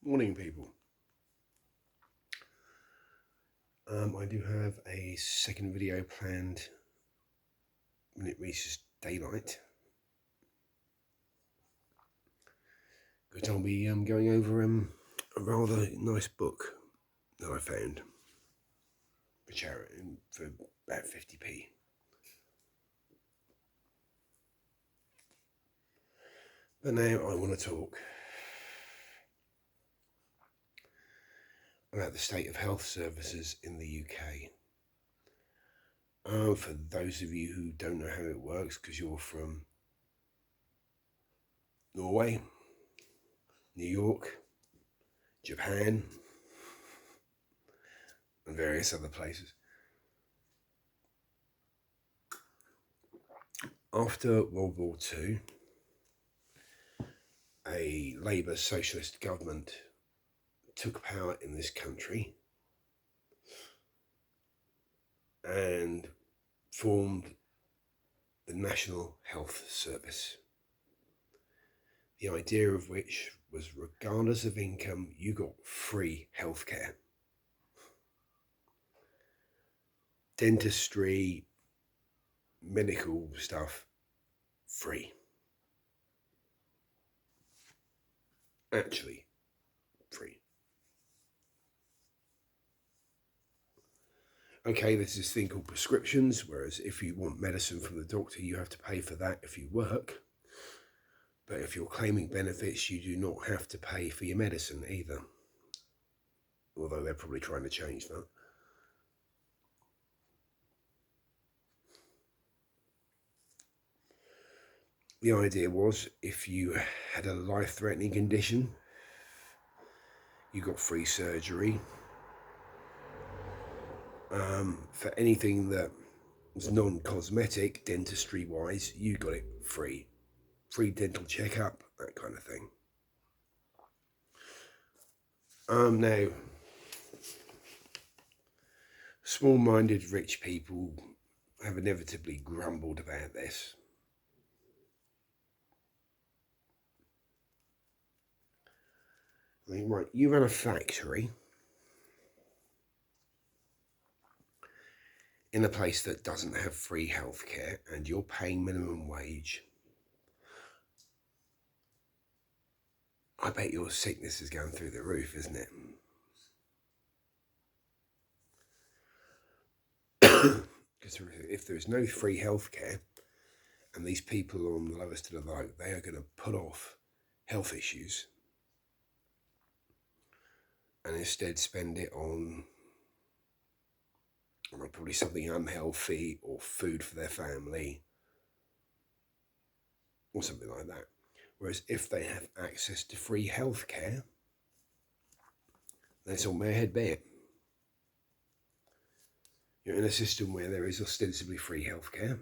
Morning, people. I do have a second video planned when it reaches daylight, because I'll be going over a rather nice book that I found for charity for about 50p. But now I want to talk about the state of health services in the UK. For those of you who don't know how it works, because you're from Norway, New York, Japan, and various other places. After World War II, a Labour socialist government took power in this country and formed the National Health Service. The idea of which was, regardless of income, you got free healthcare. Dentistry, medical stuff, free. Actually, free. Okay, there's this thing called prescriptions, whereas if you want medicine from the doctor, you have to pay for that if you work. But if you're claiming benefits, you do not have to pay for your medicine either. Although they're probably trying to change that. The idea was, if you had a life-threatening condition, you got free surgery. For anything that was non-cosmetic, dentistry-wise, you got it free. Free dental checkup, that kind of thing. Now, small-minded rich people have inevitably grumbled about this. I mean, right, you run a factory in a place that doesn't have free healthcare and you're paying minimum wage. I bet your sickness is going through the roof, isn't it? Because if there is no free healthcare and these people are on the lowest of the low, they are going to put off health issues and instead spend it on probably something unhealthy or food for their family or something like that. Whereas if they have access to free healthcare, that's all their head bare. You're in a system where there is ostensibly free healthcare.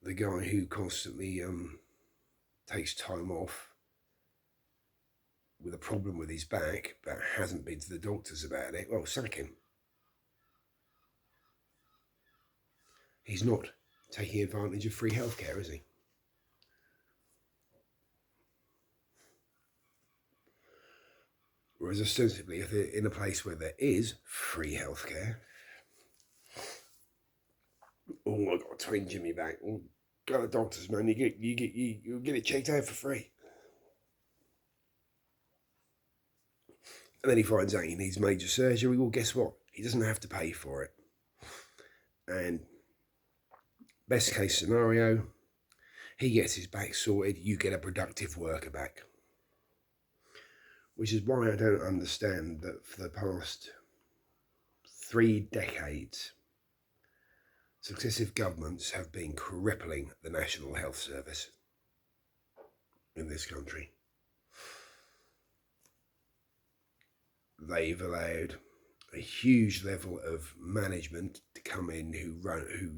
The guy who constantly takes time off with a problem with his back but hasn't been to the doctors about it, well, sack him. He's not taking advantage of free healthcare, is he? Whereas ostensibly, if they're in a place where there is free healthcare, oh, I got a twinge in my back. Well, go to the doctors, man. You get it checked out for free. And then he finds out he needs major surgery. Well, guess what? He doesn't have to pay for it. And best case scenario, he gets his back sorted. You get a productive worker back. Which is why I don't understand that for the past 3 decades, successive governments have been crippling the National Health Service in this country. They've allowed a huge level of management to come in who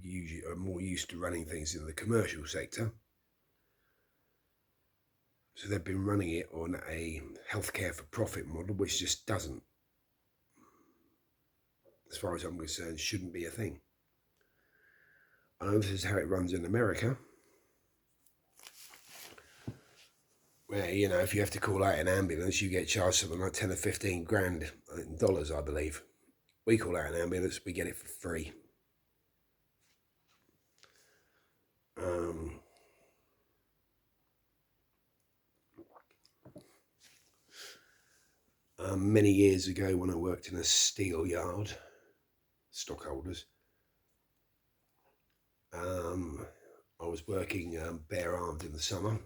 usually are more used to running things in the commercial sector. So they've been running it on a healthcare for profit model, which just doesn't, as far as I'm concerned, shouldn't be a thing. I know this is how it runs in America, where, you know, if you have to call out an ambulance, you get charged something like 10 or 15 grand in dollars, I believe. We call out an ambulance, we get it for free. Many years ago, when I worked in a steel yard, stockholders, I was working bare-armed in the summer.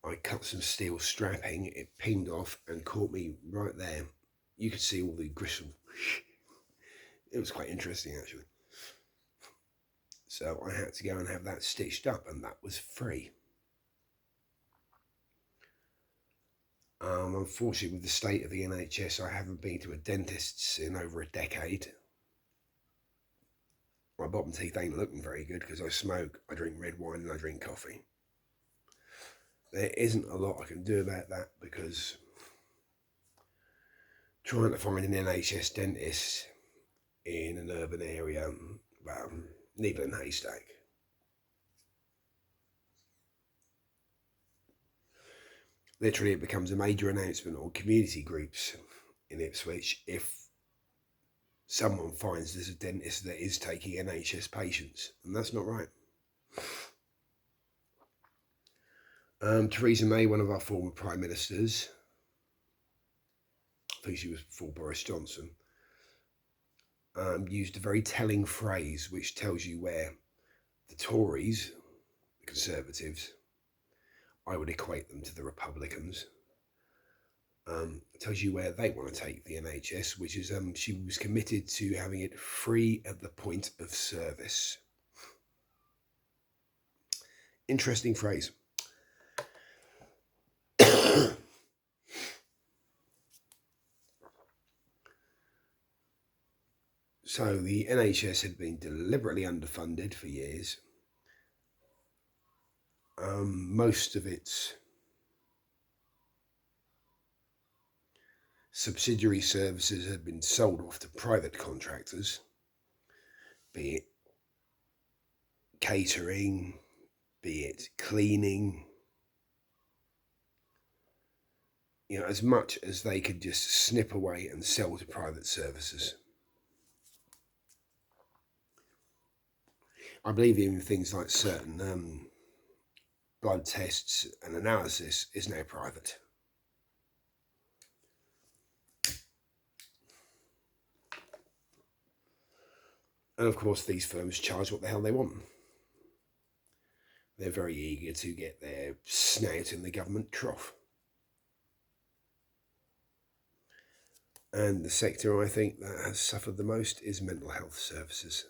I cut some steel strapping, it pinged off and caught me right there. You could see all the gristle. It was quite interesting, actually. So I had to go and have that stitched up, and that was free. Unfortunately, with the state of the NHS, I haven't been to a dentist's in over a decade. My bottom teeth ain't looking very good because I smoke, I drink red wine, and I drink coffee. There isn't a lot I can do about that, because trying to find an NHS dentist in an urban area, well, needle in a haystack. Literally, it becomes a major announcement on community groups in Ipswich if someone finds there's a dentist that is taking NHS patients, and that's not right. Theresa May, one of our former prime ministers, I think she was before Boris Johnson, used a very telling phrase which tells you where the Tories, the Conservatives, I would equate them to the Republicans, tells you where they want to take the NHS, which is she was committed to having it free at the point of service. Interesting phrase. So the NHS had been deliberately underfunded for years. Most of its subsidiary services had been sold off to private contractors, be it catering, be it cleaning, you know, as much as they could just snip away and sell to private services. I believe even things like certain blood tests and analysis is now private. And of course, these firms charge what the hell they want. They're very eager to get their snout in the government trough. And the sector I think that has suffered the most is mental health services.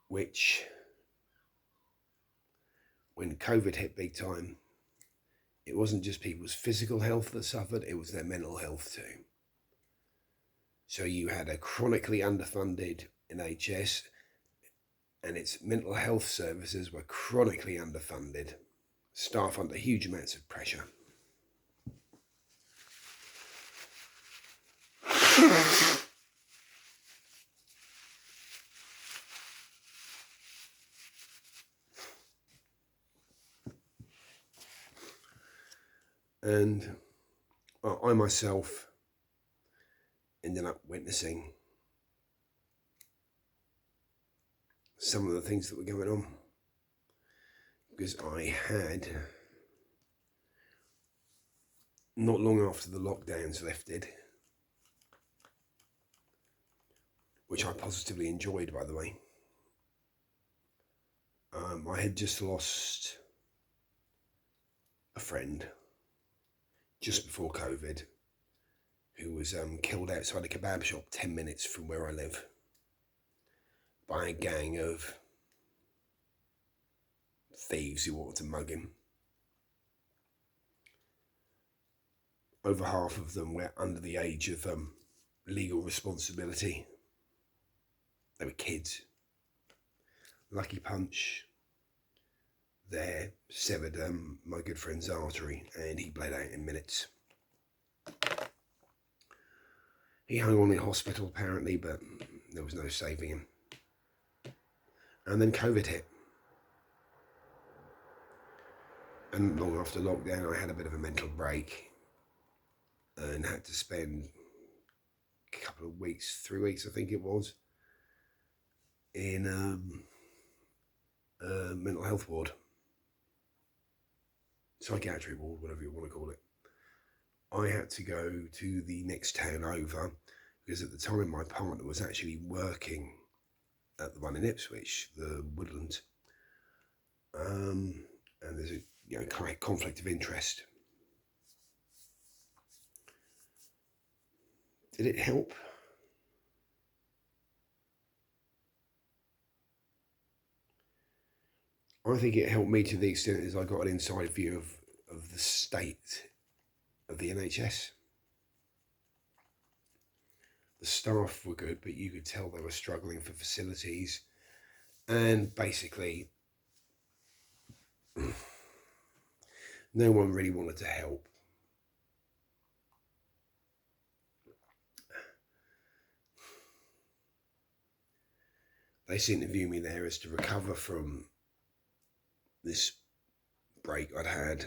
Which, when COVID hit big time, it wasn't just people's physical health that suffered, it was their mental health too. So you had a chronically underfunded NHS, and its mental health services were chronically underfunded, staff under huge amounts of pressure. And I myself ended up witnessing some of the things that were going on, because I had, not long after the lockdowns lifted, which I positively enjoyed, by the way, I had just lost a friend just before COVID, who was killed outside a kebab shop 10 minutes from where I live by a gang of thieves who wanted to mug him. Over half of them were under the age of legal responsibility. They were kids. Lucky punch there severed my good friend's artery, and he bled out in minutes. He hung on in hospital apparently, but there was no saving him. And then COVID hit. And long after lockdown, I had a bit of a mental break and had to spend a couple of weeks, 3 weeks, I think it was, in a mental health ward, psychiatric ward, whatever you want to call it. I had to go to the next town over because at the time my partner was actually working at the one in Ipswich, the Woodlands, and there's a kind of conflict of interest. Did it help? I think it helped me to the extent as I got an inside view of the state of the NHS. The staff were good, but you could tell they were struggling for facilities. And basically, no one really wanted to help. They seemed to view me there as to recover from this break I'd had,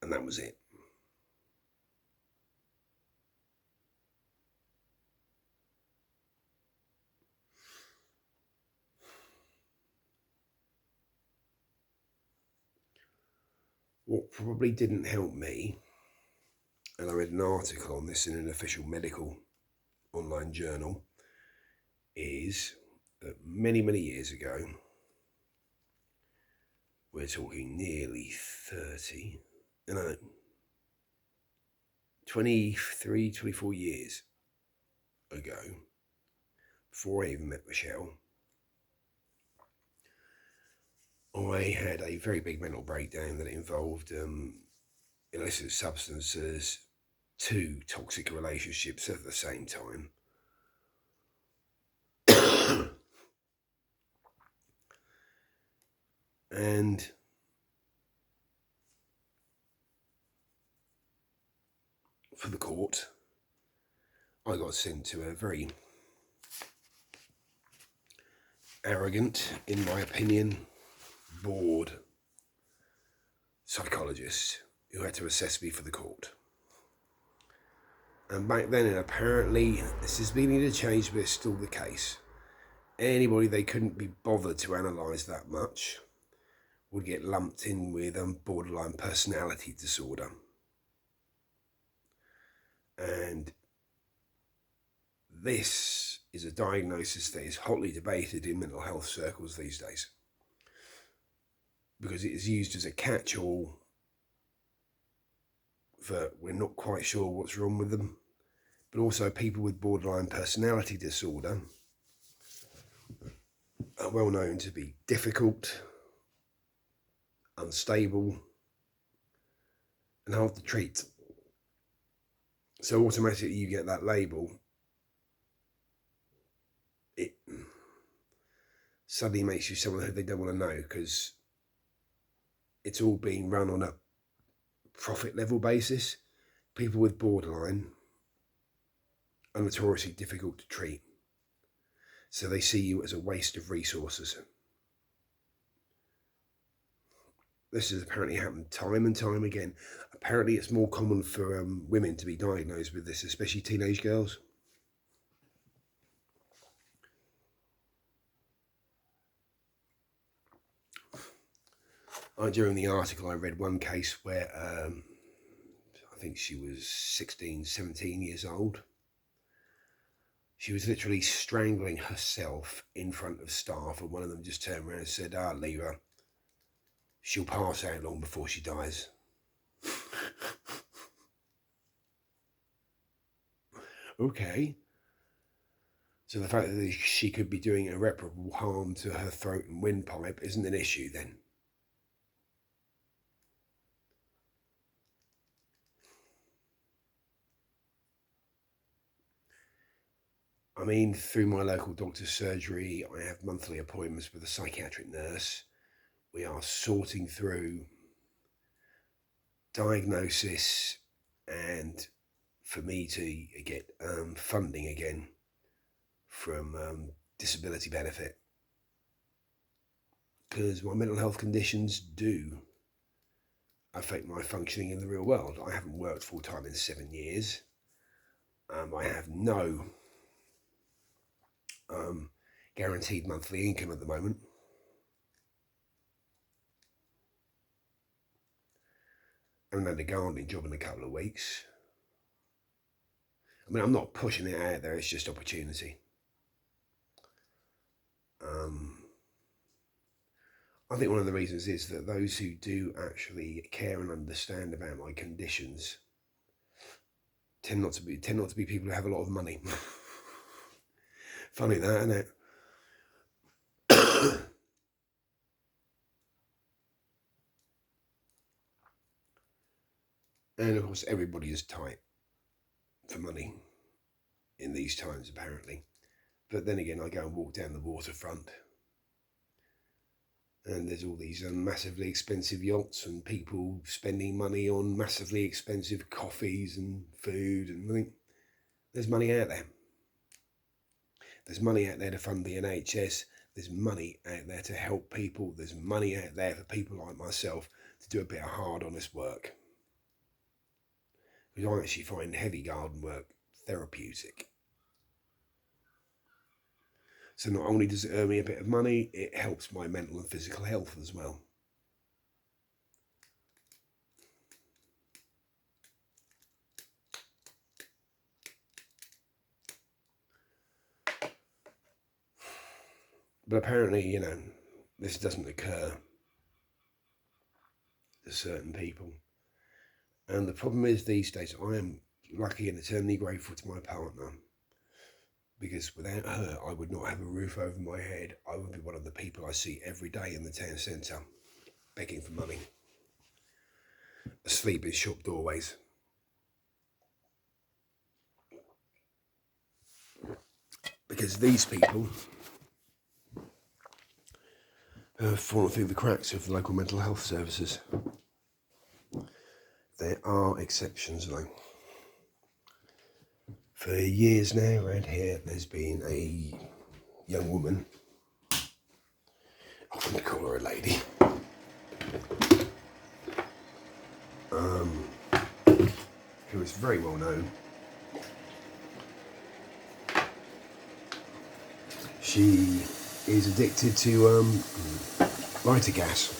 and that was it. What probably didn't help me, and I read an article on this in an official medical online journal, is that many, many years ago, we're talking nearly 30, 23, 24 years ago, before I even met Michelle, I had a very big mental breakdown that involved illicit substances, 2 toxic relationships at the same time. And for the court, I got sent to a very arrogant, in my opinion, bored psychologist who had to assess me for the court. And back then, and apparently this is beginning to change, but it's still the case, anybody they couldn't be bothered to analyse that much would get lumped in with borderline personality disorder. And this is a diagnosis that is hotly debated in mental health circles these days, because it is used as a catch-all for we're not quite sure what's wrong with them, but also people with borderline personality disorder are well known to be difficult, unstable, and hard to treat. So automatically you get that label. It suddenly makes you someone who they don't want to know, because it's all being run on a profit level basis. People with borderline are notoriously difficult to treat, so they see you as a waste of resources. This has apparently happened time and time again. Apparently it's more common for women to be diagnosed with this, especially teenage girls. During the article, I read one case where I think she was 16, 17 years old. She was literally strangling herself in front of staff, and one of them just turned around and said, leave her. She'll pass out long before she dies. Okay. So the fact that she could be doing irreparable harm to her throat and windpipe isn't an issue then. I mean, through my local doctor's surgery, I have monthly appointments with a psychiatric nurse. We are sorting through diagnosis and for me to get funding again from disability benefit, because my mental health conditions do affect my functioning in the real world. I haven't worked full time in 7 years. I have no guaranteed monthly income at the moment. I haven't had a gardening job in a couple of weeks. I mean, I'm not pushing it out there, it's just opportunity. I think one of the reasons is that those who do actually care and understand about my conditions tend not to be people who have a lot of money. Funny that, isn't it? And of course, everybody is tight for money in these times, apparently. But then again, I go and walk down the waterfront, and there's all these massively expensive yachts and people spending money on massively expensive coffees and food, and I think there's money out there. There's money out there to fund the NHS. There's money out there to help people. There's money out there for people like myself to do a bit of hard, honest work. Because I actually find heavy garden work therapeutic. So not only does it earn me a bit of money, it helps my mental and physical health as well. But apparently, this doesn't occur to certain people. And the problem is these days, I am lucky and eternally grateful to my partner, because without her, I would not have a roof over my head. I would be one of the people I see every day in the town centre, begging for money, asleep in shop doorways. Because these people have fallen through the cracks of the local mental health services. There are exceptions though. For years now around here, there's been a young woman, I wouldn't call her a lady, who is very well known. She is addicted to lighter gas.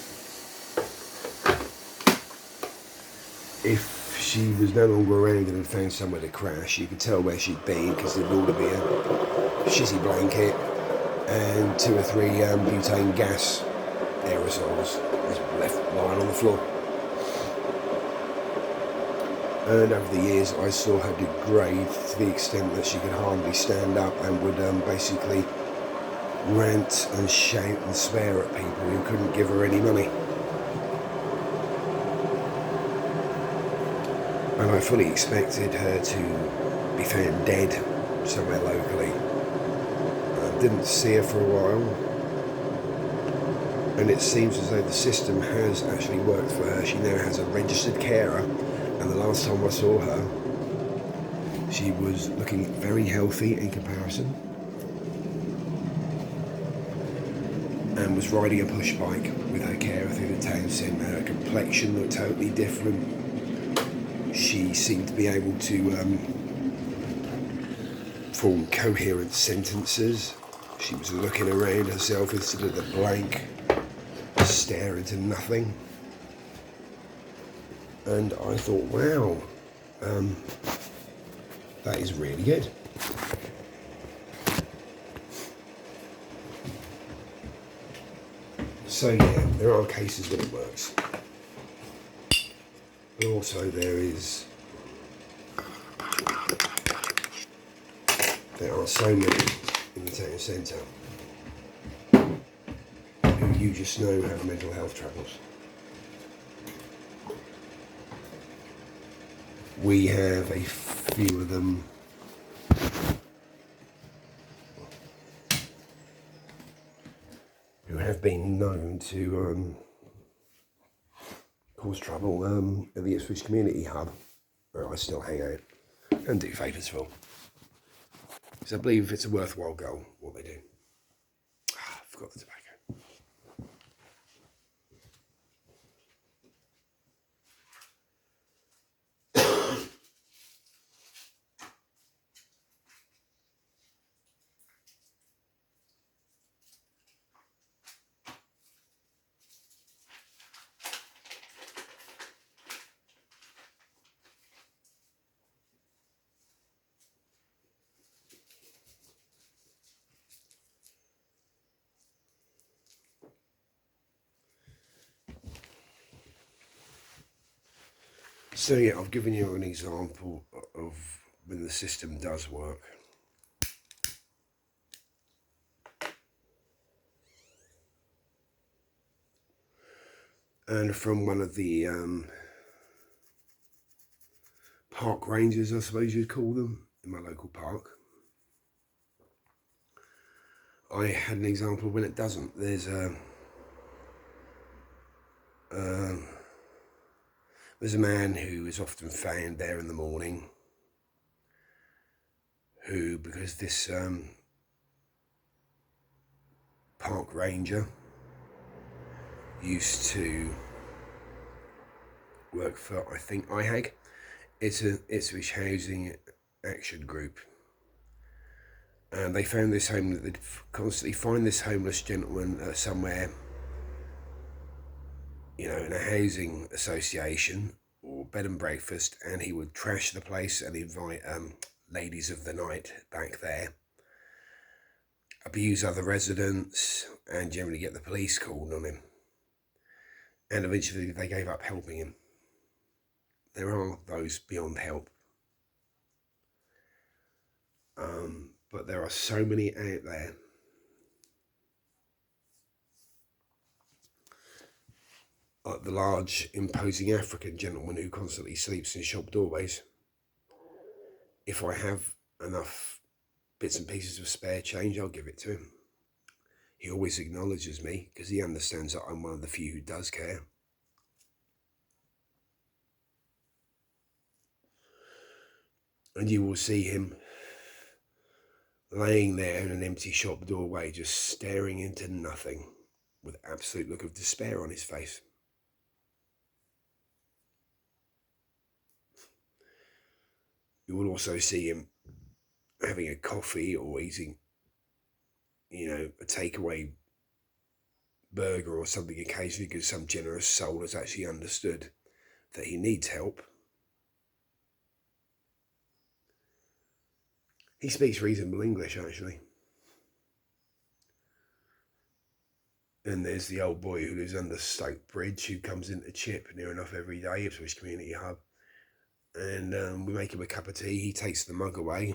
If she was no longer around and had found somewhere to crash, you could tell where she'd been, because there'd ought to be a shitty blanket and 2 or 3 butane gas aerosols left lying on the floor. And over the years, I saw her degrade to the extent that she could hardly stand up and would basically rant and shout and swear at people who couldn't give her any money. And I fully expected her to be found dead somewhere locally. I didn't see her for a while, and it seems as though the system has actually worked for her. She now has a registered carer, and the last time I saw her, she was looking very healthy in comparison, and was riding a push bike with her carer through the town centre. Her complexion looked totally different. She seemed to be able to form coherent sentences. She was looking around herself instead of the blank stare into nothing. And I thought, wow, that is really good. So yeah, there are cases when it works. But also there are so many in the town centre who you just know have mental health troubles. We have a few of them who have been known to cause trouble at the Ipswich Community Hub, where I still hang out. and do favours for. Because I believe it's a worthwhile goal, what they do. I forgot the tobacco. So yeah, I've given you an example of when the system does work. And from one of the park rangers, I suppose you'd call them, in my local park. I had an example when it doesn't. There's a man who is often found there in the morning who, because this park ranger used to work for, I think, IHAG. It's a Ipswich Housing Action Group. And they found this home, that they'd constantly find this homeless gentleman somewhere, you know, in a housing association or bed and breakfast, and he would trash the place and invite ladies of the night back there, abuse other residents, and generally get the police called on him. And eventually they gave up helping him. There are those beyond help. But there are so many out there. Like the large, imposing African gentleman who constantly sleeps in shop doorways. If I have enough bits and pieces of spare change, I'll give it to him. He always acknowledges me because he understands that I'm one of the few who does care. And you will see him laying there in an empty shop doorway, just staring into nothing with an absolute look of despair on his face. You will also see him having a coffee or eating, you know, a takeaway burger or something occasionally because some generous soul has actually understood that he needs help. He speaks reasonable English, actually. And there's the old boy who lives under Stoke Bridge, who comes into Chip near enough every day, Ipswich Community Hub. And we make him a cup of tea. He takes the mug away.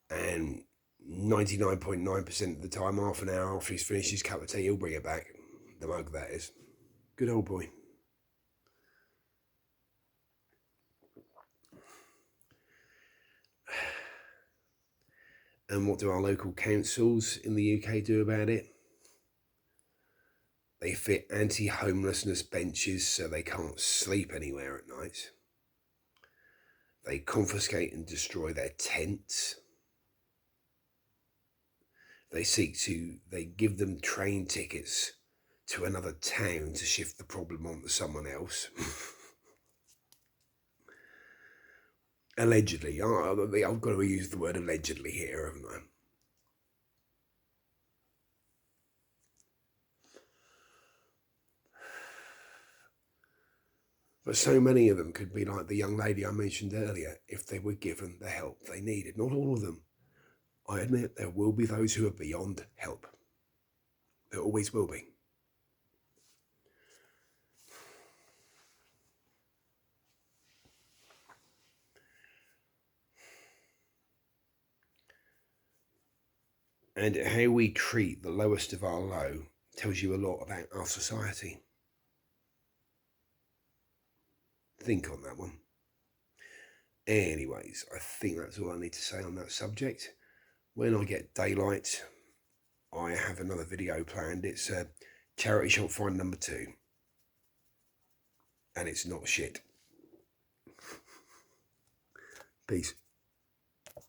And 99.9% of the time, half an hour after he's finished his cup of tea, he'll bring it back. The mug, that is. Good old boy. And what do our local councils in the UK do about it? They fit anti-homelessness benches so they can't sleep anywhere at night. They confiscate and destroy their tents. They give them train tickets to another town to shift the problem onto someone else. Allegedly. I've got to use the word allegedly here, haven't I? But so many of them could be like the young lady I mentioned earlier if they were given the help they needed. Not all of them. I admit there will be those who are beyond help. There always will be. And how we treat the lowest of our low tells you a lot about our society. Think on that one. Anyways, I think that's all I need to say on that subject. When I get daylight, I have another video planned. It's a charity shop find number 2. And it's not shit. Peace.